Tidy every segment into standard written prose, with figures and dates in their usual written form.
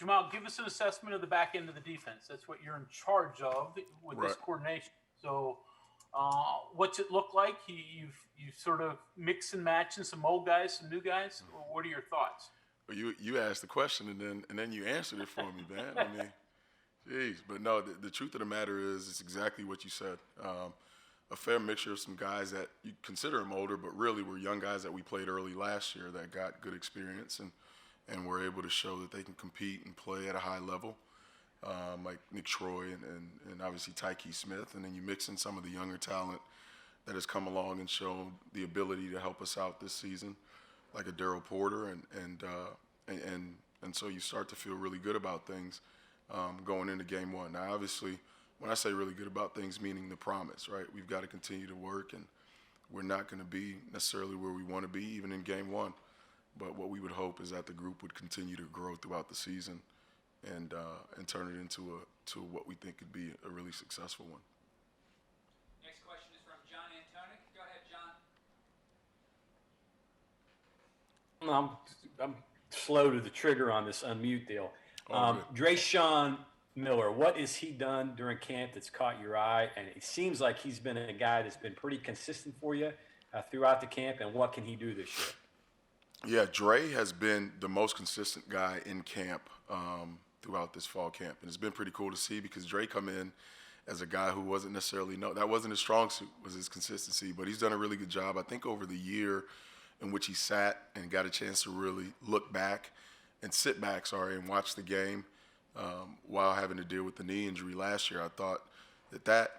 Jahmile, give us an assessment of the back end of the defense. That's what you're in charge of with this coordination. So, what's it look like? You've sort of mix and match in some old guys, some new guys. What are your thoughts? Well, you asked the question and then you answered it for me, man. I mean, jeez. But no, the truth of the matter is, it's exactly what you said. A fair mixture of some guys that you consider them older, but really were young guys that we played early last year that got good experience and were able to show that they can compete and play at a high level, like Nick Troy and obviously Tyke Smith. And then you mix in some of the younger talent that has come along and shown the ability to help us out this season, like a Darryl Porter, and so you start to feel really good about things going into game one. Now, obviously, when I say really good about things, meaning the promise, right? We've got to continue to work, and we're not going to be necessarily where we want to be, even in game one. But what we would hope is that the group would continue to grow throughout the season and turn it into what we think could be a really successful one. Next question is from John Antonic. Go ahead, John. I'm slow to the trigger on this unmute deal. Dreshon Miller, what has he done during camp that's caught your eye? And it seems like he's been a guy that's been pretty consistent for you throughout the camp. And what can he do this year? Yeah, Dre has been the most consistent guy in camp throughout this fall camp. And it's been pretty cool to see because Dre come in as a guy who wasn't necessarily, that wasn't his strong suit, was his consistency. But he's done a really good job. I think over the year in which he sat and got a chance to really look back and sit back, and watch the game while having to deal with the knee injury last year, I thought that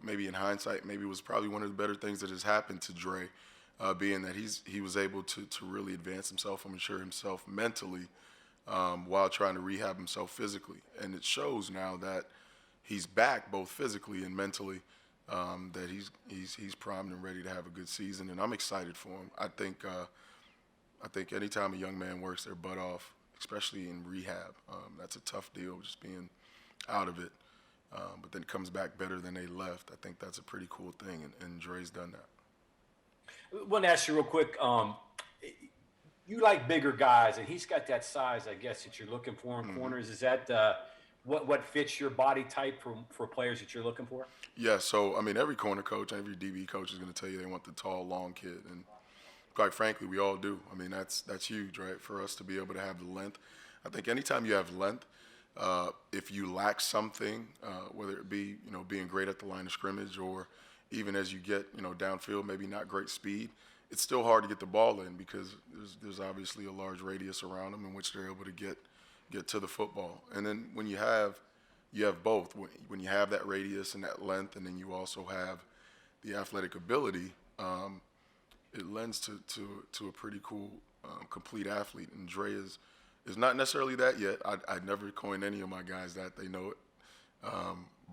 maybe in hindsight, maybe was probably one of the better things that has happened to Dre, being that he was able to really advance himself and mature himself mentally while trying to rehab himself physically. And it shows now that he's back both physically and mentally, that he's primed and ready to have a good season, and I'm excited for him. I think anytime a young man works their butt off, especially in rehab, that's a tough deal, just being out of it, but then comes back better than they left. I think that's a pretty cool thing, and Dre's done that. I want to ask you real quick, you like bigger guys, and he's got that size, I guess, that you're looking for in corners. Is that what fits your body type for players that you're looking for? Yeah, so, I mean, every corner coach, every DB coach is going to tell you they want the tall, long kid, and quite frankly, we all do. I mean, that's huge, right, for us to be able to have the length. I think anytime you have length, if you lack something, whether it be, being great at the line of scrimmage or even as you get, downfield, maybe not great speed, it's still hard to get the ball in because there's obviously a large radius around them in which they're able to get to the football. And then when you have both, when you have that radius and that length, and then you also have the athletic ability, it lends to a pretty cool, complete athlete. And Dre is not necessarily that yet. I'd never coin any of my guys that, they know it,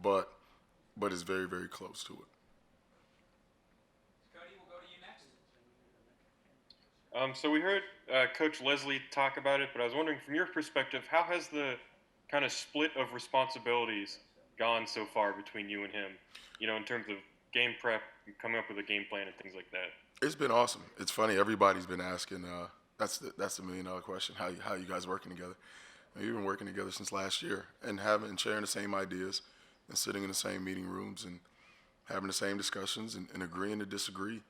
but it's very, very close to it. Cody, we'll go to you next. So we heard Coach Leslie talk about it, but I was wondering, from your perspective, how has the kind of split of responsibilities gone so far between you and him, in terms of game prep, coming up with a game plan and things like that? It's been awesome. It's funny. Everybody's been asking. That's the $1 million question. How you guys working together? We've been working together since last year, and sharing the same ideas, and sitting in the same meeting rooms, and having the same discussions, and agreeing to disagree,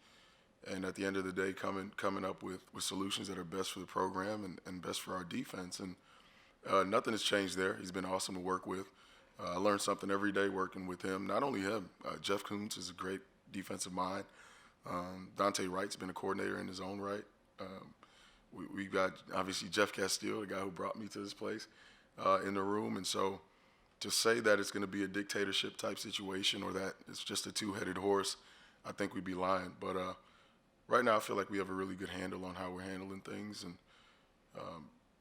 and at the end of the day, coming up with solutions that are best for the program and best for our defense. And nothing has changed there. He's been awesome to work with. I learned something every day working with him. Not only him, Jeff Kuntz is a great defensive mind. Dante Wright's been a coordinator in his own right. We've got, obviously, Jeff Castile, the guy who brought me to this place, in the room. And so to say that it's going to be a dictatorship-type situation or that it's just a two-headed horse, I think we'd be lying. But right now I feel like we have a really good handle on how we're handling things, and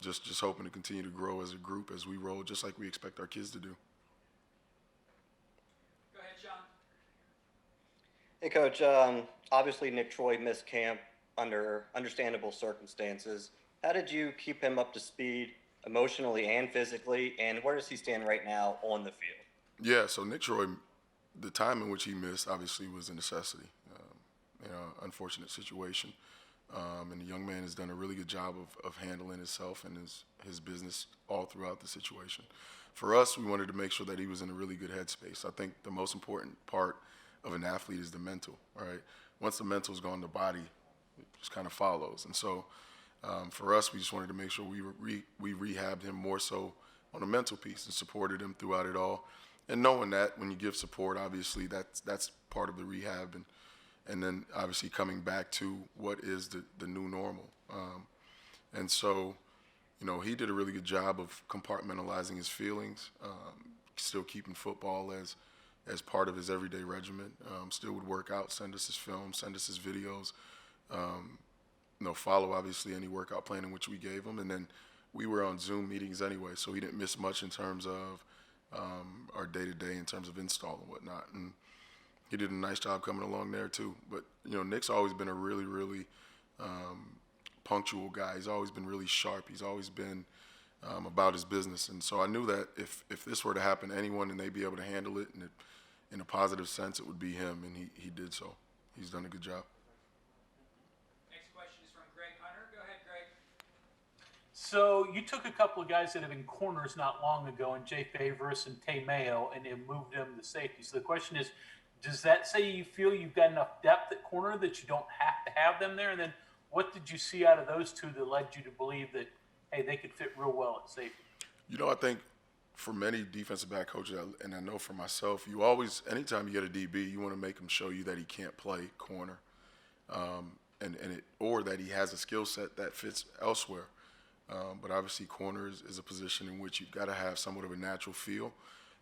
just hoping to continue to grow as a group as we roll, just like we expect our kids to do. Go ahead, Sean. Hey, Coach. Obviously, Nick Troy missed camp under understandable circumstances. How did you keep him up to speed emotionally and physically, and where does he stand right now on the field? Yeah, so Nick Troy, the time in which he missed obviously was a necessity, unfortunate situation. And the young man has done a really good job of handling himself and his business all throughout the situation. For us, we wanted to make sure that he was in a really good headspace. I think the most important part of an athlete is the mental, all right? Once the mental's gone, the body just kind of follows. And so for us, we just wanted to make sure we rehabbed him more so on the mental piece and supported him throughout it all. And knowing that when you give support, obviously that's part of the rehab, and then obviously coming back to what is the new normal. And so, he did a really good job of compartmentalizing his feelings, still keeping football as part of his everyday regimen. Still would work out, send us his film, send us his videos, follow obviously any workout plan in which we gave him. And then we were on Zoom meetings anyway, so he didn't miss much in terms of our day-to-day in terms of install and whatnot. And he did a nice job coming along there too. But, Nick's always been a really, really punctual guy. He's always been really sharp. He's always been about his business. And so I knew that if this were to happen to anyone and they'd be able to handle it in a positive sense, it would be him, and he did so. He's done a good job. Next question is from Greg Hunter. Go ahead, Greg. So you took a couple of guys that have been corners not long ago, and Jay Favors and Tay Mayo, and have moved them to safety. So the question is, does that say you feel you've got enough depth at corner that you don't have to have them there? And then what did you see out of those two that led you to believe that, hey, they could fit real well at safety? I think for many defensive back coaches, and I know for myself, you always, anytime you get a DB, you want to make him show you that he can't play corner, or that he has a skill set that fits elsewhere. But obviously, corner is a position in which you've got to have somewhat of a natural feel.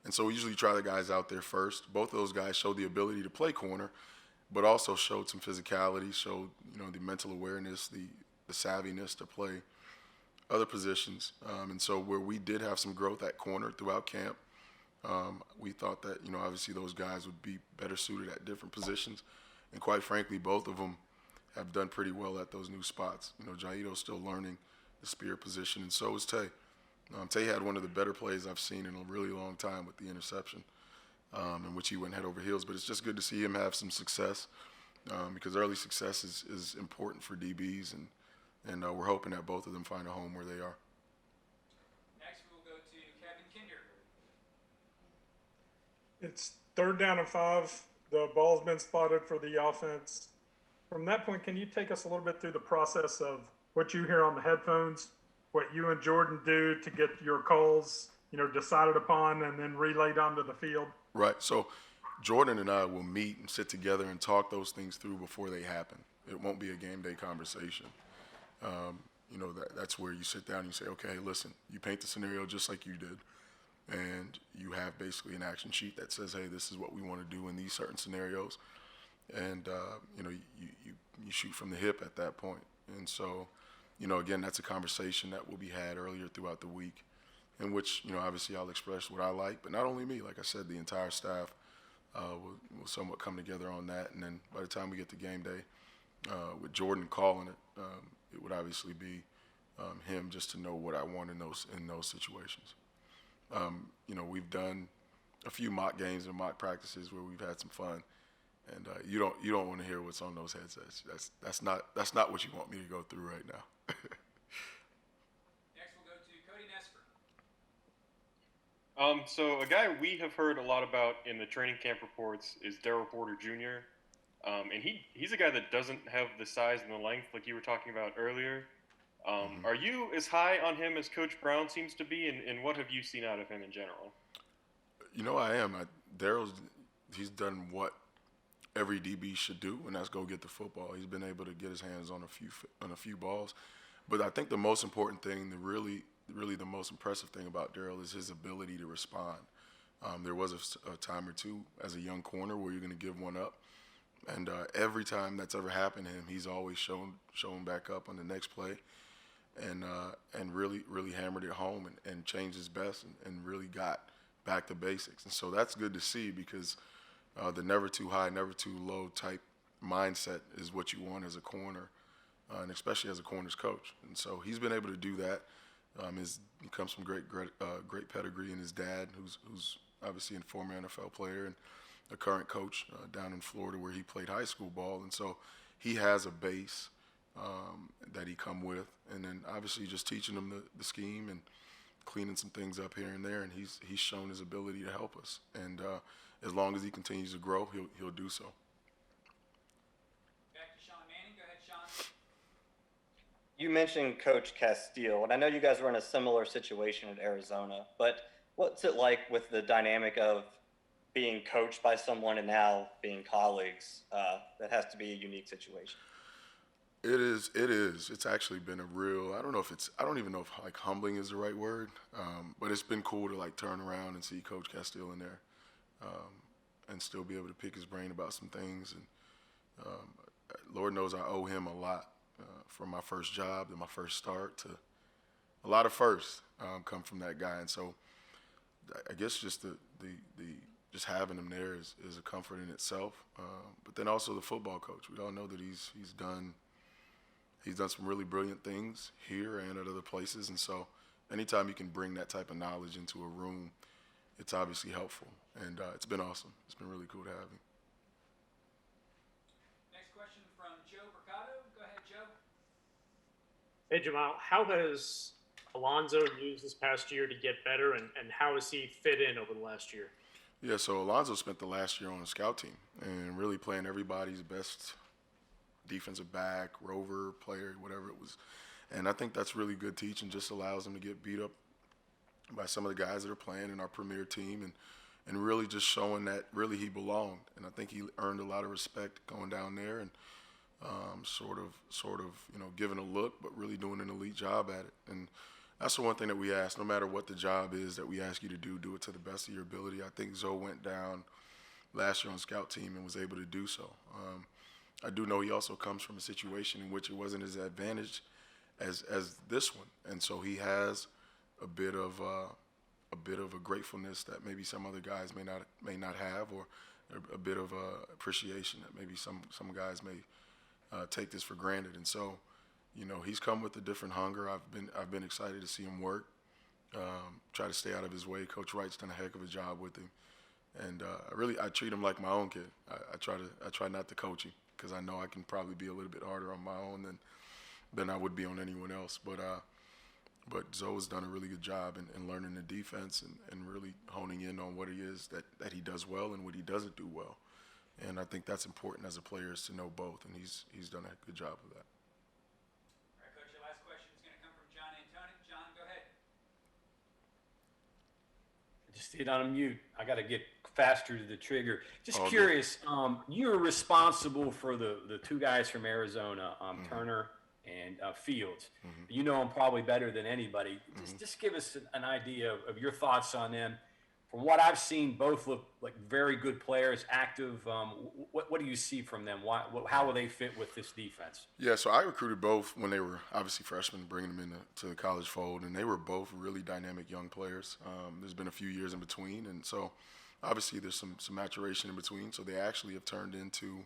And so we usually try the guys out there first. Both of those guys showed the ability to play corner, but also showed some physicality, showed the mental awareness, the savviness to play other positions. And so where we did have some growth at corner throughout camp, we thought that obviously those guys would be better suited at different positions. And quite frankly, both of them have done pretty well at those new spots. Jahmile's still learning the spear position, and so is Tay. Tay had one of the better plays I've seen in a really long time with the interception, in which he went head over heels. But it's just good to see him have some success, because early success is important for DBs, and we're hoping that both of them find a home where they are. Next, we'll go to Kevin Kinder. It's 3rd down and 5. The ball's been spotted for the offense. From that point, can you take us a little bit through the process of what you hear on the headphones, what you and Jordan do to get your calls, decided upon and then relayed onto the field? Right. So Jordan and I will meet and sit together and talk those things through before they happen. It won't be a game day conversation. That's where you sit down and you say, okay, listen, you paint the scenario just like you did, and you have basically an action sheet that says, hey, this is what we want to do in these certain scenarios. And, you shoot from the hip at that point. And so, again, that's a conversation that will be had earlier throughout the week, in which, obviously I'll express what I like, but not only me, like I said, the entire staff will somewhat come together on that. And then by the time we get to game day, with Jordan calling it, it would obviously be him just to know what I want in those situations. We've done a few mock games and mock practices where we've had some fun, and you don't want to hear what's on those headsets. That's not what you want me to go through right now. Next, we'll go to Cody Nesper. So a guy we have heard a lot about in the training camp reports is Darryl Porter Jr. And he's a guy that doesn't have the size and the length like you were talking about earlier. Are you as high on him as Coach Brown seems to be, and what have you seen out of him in general? I am. He's done what every DB should do, and that's go get the football. He's been able to get his hands on a few balls. But I think the most important thing, really the most impressive thing about Darryl is his ability to respond. There was a time or two as a young corner where you're going to give one up. And every time that's ever happened to him, he's always shown back up on the next play, and really hammered it home and changed his best and really got back to basics. And so that's good to see, because the never too high, never too low type mindset is what you want as a corner, and especially as a corners coach. And so he's been able to do that. He comes from great pedigree, and his dad, who's obviously a former NFL player and a current coach down in Florida where he played high school ball. And so he has a base that he come with, and then obviously just teaching him the scheme and cleaning some things up here and there, and he's shown his ability to help us. And as long as he continues to grow, he'll do so. Back to Sean Manning. Go ahead, Sean. You mentioned Coach Castile, and I know you guys were in a similar situation at Arizona, but what's it like with the dynamic of being coached by someone and now being colleagues? That has to be a unique situation. It is. It's actually been a real, I don't even know if like humbling is the right word, but it's been cool to like turn around and see Coach Castile in there, and still be able to pick his brain about some things. And Lord knows I owe him a lot, from my first job to my first start to a lot of firsts come from that guy. And so I guess just the just having him there is a comfort in itself. But then also the football coach. We all know that he's done some really brilliant things here and at other places. And so anytime you can bring that type of knowledge into a room, it's obviously helpful. And it's been awesome. It's been really cool to have him. Next question from Joe Mercado. Go ahead, Joe. Hey, Jahmile, how has Alonzo used this past year to get better, and how has he fit in over the last year? Yeah, so Alonzo spent the last year on a scout team and really playing everybody's best defensive back, rover, player, whatever it was. And I think that's really good teaching, just allows him to get beat up by some of the guys that are playing in our premier team and really just showing that really he belonged. And I think he earned a lot of respect going down there and sort of, giving a look, but really doing an elite job at it. And that's the one thing that we ask, no matter what the job is that we ask you to do it to the best of your ability. I think Zoe went down last year on scout team and was able to do so. I do know he also comes from a situation in which it wasn't as advantaged as this one, and so he has a bit of a gratefulness that maybe some other guys may not have, or a bit of appreciation that maybe some guys may take this for granted. And so, he's come with a different hunger. I've been excited to see him work. Try to stay out of his way. Coach Wright's done a heck of a job with him, and I treat him like my own kid. I try not to coach him, because I know I can probably be a little bit harder on my own than I would be on anyone else. But Zoe's done a really good job in learning the defense and really honing in on what he is that he does well and what he doesn't do well. And I think that's important as a player, is to know both, and he's done a good job of that. All right, Coach, your last question is going to come from John Antonic. John, go ahead. Just stayed on mute. I got to get faster to the trigger. Just All curious, you're responsible for the two guys from Arizona, Turner and Fields. You know them probably better than anybody. Just give us an idea of your thoughts on them. From what I've seen, both look like very good players, active. What do you see from them? How will they fit with this defense? Yeah, so I recruited both when they were obviously freshmen, bringing them into the college fold, and they were both really dynamic young players. There's been a few years in between, and so obviously there's some maturation in between. So they actually have turned into,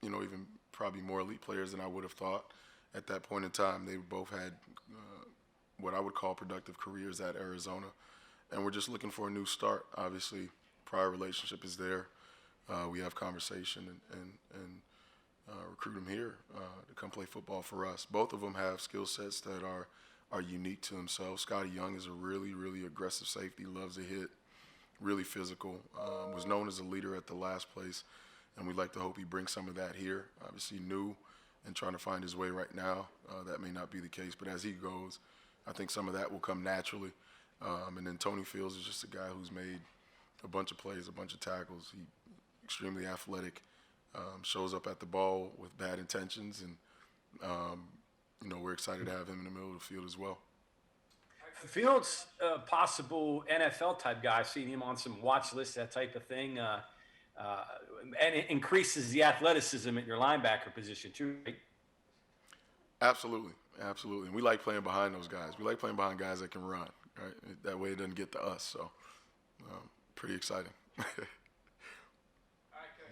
even probably more elite players than I would have thought at that point in time. They both had what I would call productive careers at Arizona, and we're just looking for a new start. Obviously, prior relationship is there. We have conversation and recruit them here to come play football for us. Both of them have skill sets that are unique to themselves. Scotty Young is a really, really aggressive safety, loves to hit, really physical, was known as a leader at the last place, and we'd like to hope he brings some of that here. Obviously new and trying to find his way right now. That may not be the case, but as he goes, I think some of that will come naturally. And then Tony Fields is just a guy who's made a bunch of plays, a bunch of tackles. He's extremely athletic, shows up at the ball with bad intentions, and we're excited to have him in the middle of the field as well. Fields, possible NFL type guy. I've seen him on some watch lists, that type of thing, and it increases the athleticism at your linebacker position too, right? Absolutely. And we like playing behind those guys. We like playing behind guys that can run, right? That way it doesn't get to us. So, pretty exciting.